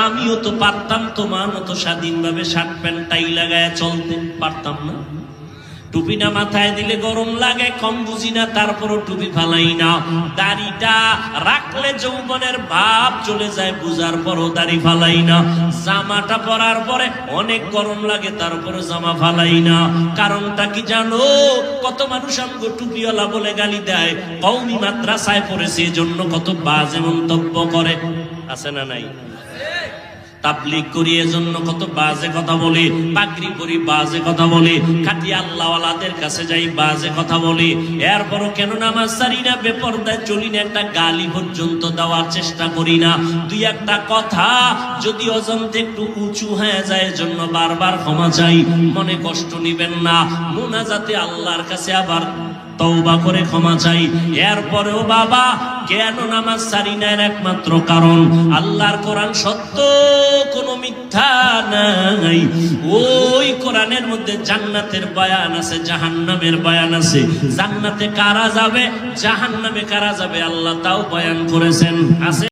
আমিও তো পারতাম তোমার মতো স্বাধীনভাবে শার্ট প্যান্ট টাই লাগায় চলতে, পারতাম না? টুপিটা মাথায় দিলে গরম লাগে, কম বুঝি না, তারপরও টুপি ফালাই না। দাড়িটা রাখলে যৌবনের ভাব চলে যায়, বুঝার পরও দাড়ি ফালাই না। জামাটা পরার পরে অনেক গরম লাগে, তারপরে জামা ফালাই না। কারণটা কি জানো? কত মানুষ আমাকে টুপিওয়ালা বলে গালি দেয়, কওমি মাদ্রাসায় পড়েছে এজন্য কত বাজে মন্তব্য করে, আছে না নাই? তাবলীগ করি এজন্য কত বাজে কথা বলি, পাগড়ি করি বাজে কথা বলি, খাঁটি আল্লাহওয়ালাদের কাছে যাই বাজে কথা বলি, এরপরও কেন নামাজ ছাড়ি না, বেপরদায় চলি না, একটা গালি পর্যন্ত দেওয়ার চেষ্টা করি না। দুই একটা কথা যদি অজান্তে একটু উঁচু হয়ে যায় এজন্য বারবার ক্ষমা চাই, মনে কষ্ট নিবেন না। মুনাজাতে আল্লাহর কাছে আবার তওবা করে ক্ষমা চাই। এরপরেও বাবা কেন নামাজ ছাড়ি না, এর একমাত্র কারণ আল্লাহর কোরআন সত্য, কোনো মিথ্যা নাই। ওই কোরআনের মধ্যে জান্নাতের বয়ান আছে, জাহান্নামের বয়ান আছে। জান্নাতে কারা যাবে, জাহান্নামে কারা যাবে, আল্লাহ তাও বয়ান করেছেন, আছে।